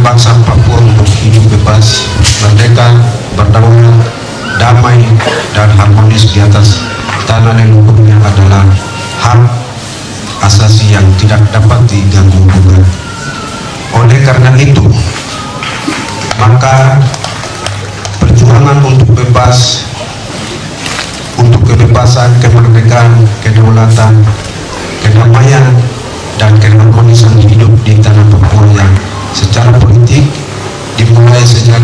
bangsa Papua untuk hidup bebas, merdeka, berdaulat, damai, dan harmonis di atas tanah leluhurnya adalah hak asasi yang tidak dapat diganggu gugat. Oleh karena itu, maka perjuangan untuk bebas, untuk kebebasan, kemerdekaan, kedaulatan, kedamaian, dan keharmonisan hidup di tanah Papua yang secara politik dimulai sejak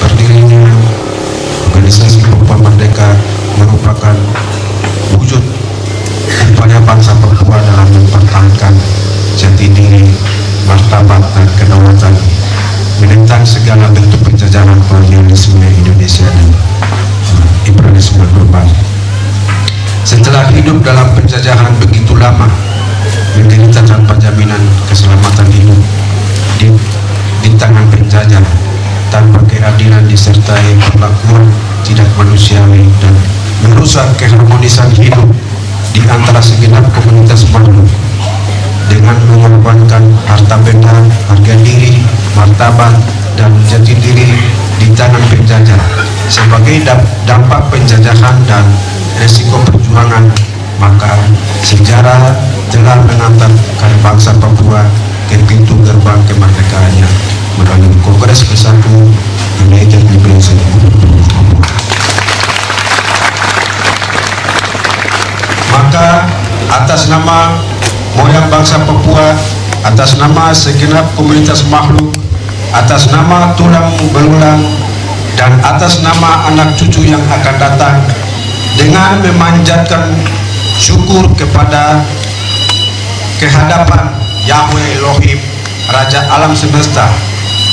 berdirinya organisasi Papua Merdeka merupakan wujud upaya bangsa Papua dalam mempertahankan jati diri, martabat, dan kedaulatan menentang segala bentuk penjajahan kolonialisme Indonesia dan imperialisme global. Setelah hidup dalam penjajahan begitu lama, menderita tanpa jaminan keselamatan hidup di tangan penjajah, tanpa keadilan disertai perlakuan tidak manusiawi dan merusak keharmonisan hidup di antara segenap komunitas makhluk dengan mengorbankan harta benda, harga diri, martabat, dan jati diri di tangan penjajah sebagai dampak penjajahan dan resiko perjuangan. Maka sejarah telah mengantarkan bangsa Papua ke pintu gerbang kemerdekaannya melalui Kongres ke-1 United Liberation Movement. Maka atas nama moyang bangsa Papua, atas nama segenap komunitas makhluk, atas nama tulang belulang, dan atas nama anak cucu yang akan datang, dengan memanjatkan syukur kepada kehadapan Yahweh Elohim, Raja Alam Semesta,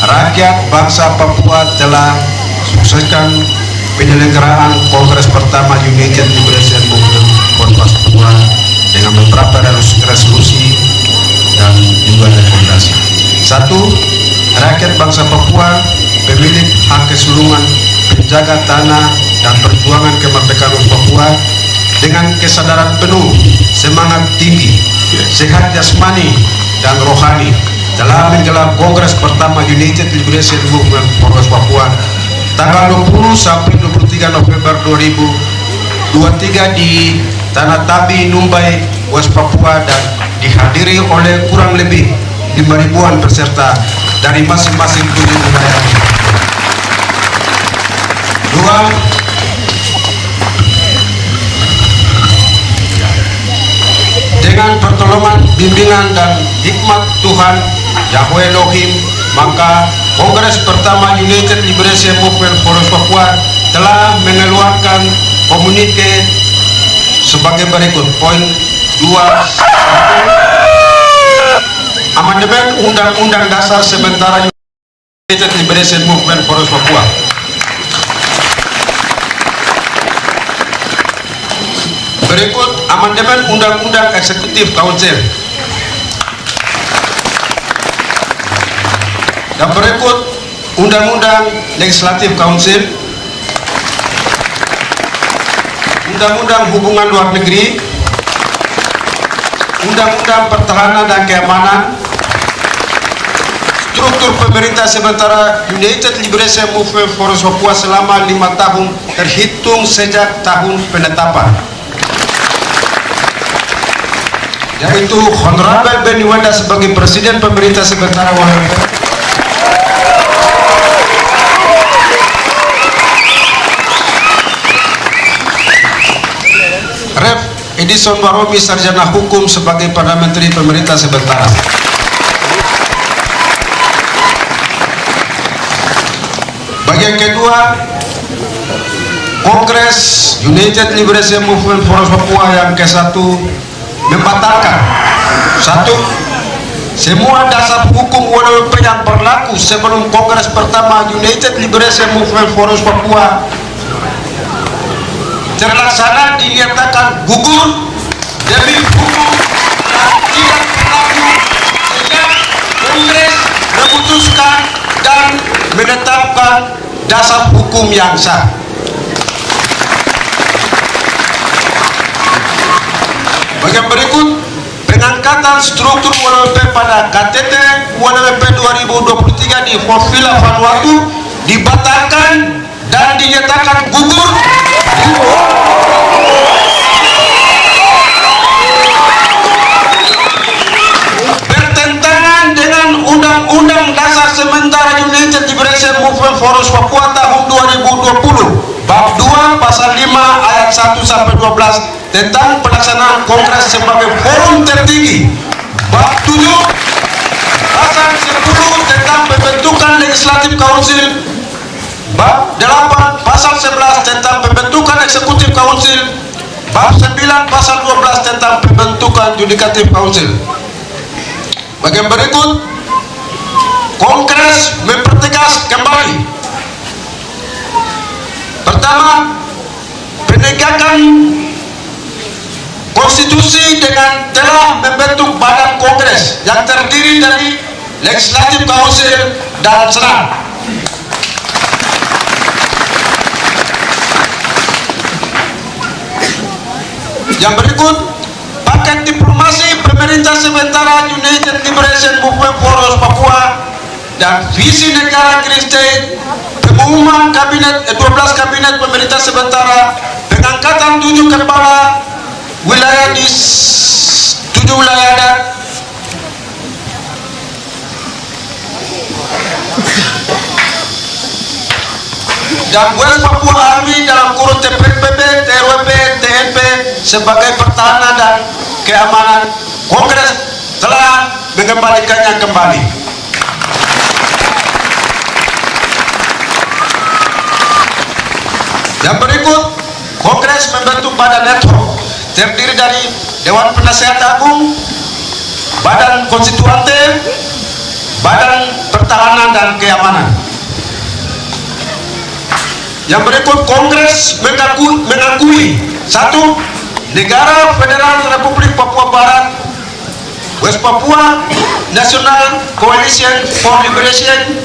rakyat bangsa Papua telah sukseskan penyelenggaraan Kongres pertama United Liberation Movement Papua dengan beberapa resolusi dan juga rekomendasi. 1. Rakyat bangsa Papua, pemilik hak keseluruhan, penjaga tanah dan perjuangan kemerdekaan Papua, dengan kesadaran penuh, semangat tinggi, sehat jasmani dan rohani, telah menggelar Kongres pertama United Liberation Movement Papua tanggal 20 sampai 23 November 2023 di Tanah Tabi, Numbai, West Papua, dan dihadiri oleh kurang lebih 5.000-an peserta dari masing-masing 7 wilayah. 2. Dengan pertolongan, bimbingan, dan hikmat Tuhan Yahweh Elohim, maka Kongres pertama United Liberation Movement Papua telah mengeluarkan komunike sebagai berikut. Poin 2. Amandemen Undang-Undang Dasar sementara United Liberation Movement Papua. Berikut amandemen Undang-Undang Eksekutif Council. Dan berikut Undang-Undang Legislatif Council, Undang-Undang Hubungan Luar Negeri, Undang-Undang Pertahanan dan Keamanan, struktur pemerintah sementara United Liberation Movement Papua selama 5 tahun terhitung sejak tahun penetapan, yaitu Honorable Benny Wenda sebagai Presiden Pemerintah sementara Rev Edison Baromi Sarjana Hukum sebagai Perdana Menteri Pemerintah sementara. Bagian kedua, Kongres United Liberation Movement Papua yang ke-1 membatalkan 1. Semua dasar hukum WWP yang berlaku sebelum Kongres pertama United Liberation Movement Papua terlaksana dinyatakan gugur demi hukum yang tidak berlaku sehingga Kongres memutuskan dan menetapkan dasar hukum yang sah. Bagian berikut, pengangkatan struktur UNWP pada KTT UNWP 2023 di Fovila Vanuatu dibatalkan dan dinyatakan gugur bertentangan dengan Undang-Undang Dasar Sementara United Liberation Movement Forums Papua tahun 2020 bab 2 pasal 5 ayat 1 sampai 12 tentang pelaksanaan kongres sebagai forum tertinggi, bab 7 pasal 10 tentang pembentukan legislatif council, bab 8 pasal 11 tentang pembentukan eksekutif council, bab 9 pasal 12 tentang pembentukan judikatif council. Bagian berikut, kongres mempertegas kembali: pertama, penegakan konstitusi dengan telah membentuk badan kongres yang terdiri dari legislatif council dan senat. Yang berikut, paket diplomasi pemerintah sementara United Liberation Movement Forums Papua dan visi negara Green State, pengumuman kabinet 12 kabinet pemerintah sementara, pengangkatan 7 kepala wilayah di 7 wilayah adat, dan West Papua Army dalam kurun TPPB, TRWP, TNP sebagai pertahanan dan keamanan. Kongres telah mengembalikannya kembali. Yang berikut, Kongres membentuk badan ad hoc terdiri dari Dewan Penasehat Agung, Badan Konstituante, Badan Pertahanan dan Keamanan. Yang berikut, Kongres mengakui: 1. Negara Federal Republik Papua Barat, West Papua National Coalition for Liberation,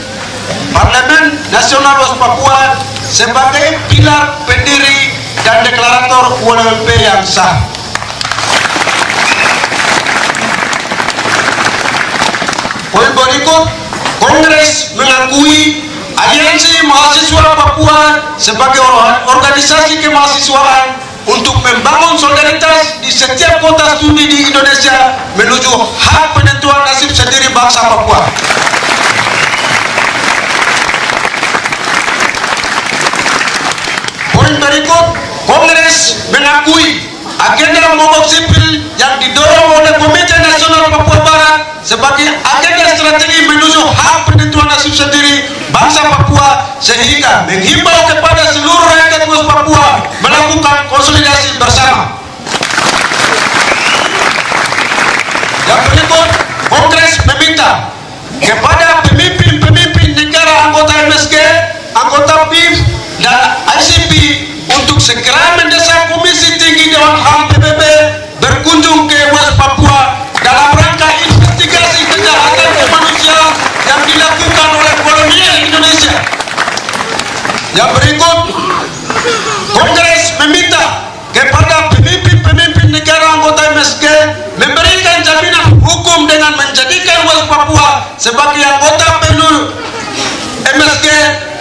Parlemen Nasional West Papua sebagai pilar pendiri dan deklarator UNWP yang sah. Poin berikut, Kongres mengakui Aliansi Mahasiswa Papua sebagai organisasi kemahasiswaan untuk membangun solidaritas di setiap kota studi di Indonesia menuju hak penentuan nasib sendiri bangsa Papua. Poin berikut, Kongres mengakui agenda mogok sipil yang didorong oleh Komite Nasional Papua Barat sebagai agenda strategi menuju hak penentuan nasib sendiri bangsa Papua, sehingga menghimbau kepada seluruh rakyat West Papua melakukan konsolidasi bersama. Yang berikut, Kongres meminta kepada pemimpin-pemimpin negara anggota MSG, anggota PIF dan ICP untuk segera mendesak Komisi Tinggi Dewan HAM PBB berkunjung ke West Papua dalam rangka investigasi kejahatan kemanusiaan yang dilakukan oleh kolonial Indonesia. Yang berikut, Kongres meminta kepada pemimpin-pemimpin negara anggota MSG memberikan jaminan hukum dengan menjadikan West Papua sebagai anggota penuh MSG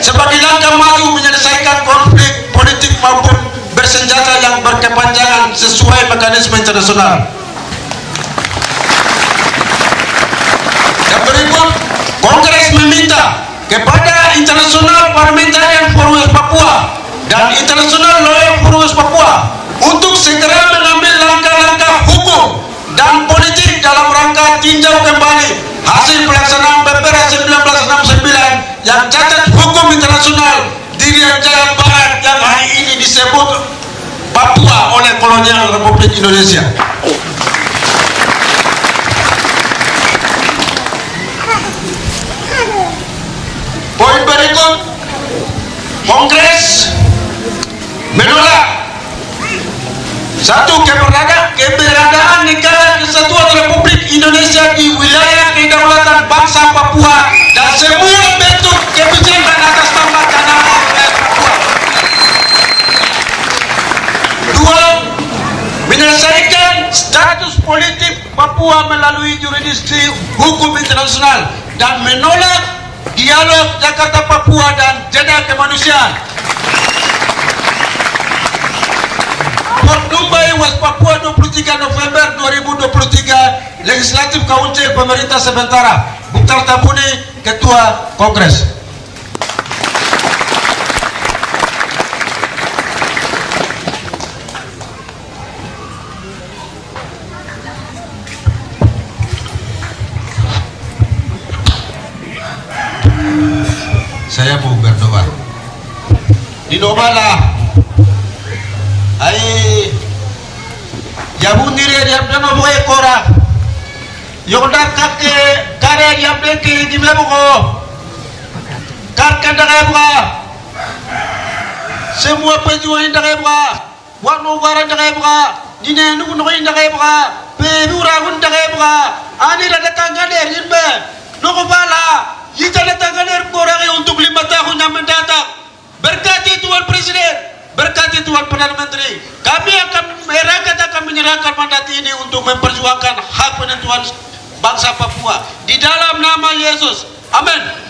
sebagai langkah maju menyelesaikan konflik politik maupun bersenjata yang berkepanjangan sesuai mekanisme internasional. Yang berikut, Kongres meminta kepada International Parliamentarian Forum West Papua dan International Lawyer Forum West Papua untuk segera mengambil langkah-langkah hukum dan politik dalam rangka tinjau kembali hasil pelaksanaan BPR 1969 yang cacat hukum internasional di Irian Jaya Barat yang hari ini disebut Papua oleh kolonial Republik Indonesia. Poin berikut, Kongres menolak: 1. Keberadaan Negara Kesatuan Republik Indonesia di wilayah kedaulatan bangsa Papua dan semua bentuk kebijakan atas nama tanah air Papua. 2. Menyelesaikan status politik Papua Papua melalui jurisdiksi hukum internasional dan menolak dialog Jakarta Papua dan jeda kemanusiaan. Dubai was Papua 23 November 2023, Legislatif Council Pemerintah Sementara, Mukhtar Tabuni, Ketua Kongres. Saya mau berdoa. Di doa lah. Ai jabundire diabdano boy kora yonda kakke kare diabde ke di mebo kakka daga buka semua pejuang daga buka wanu garan daga buka dine nugu nugu daga buka pe uragun daga buka ani rada tanggader yimbe nugu bala yita tanggader korang untuk 5 tahun yang mendatang. Berkati Tuan Presiden, berkati Tuan Perdana Menteri, kami akan menyerahkan mandat ini untuk memperjuangkan hak penentuan bangsa Papua di dalam nama Yesus. Amin.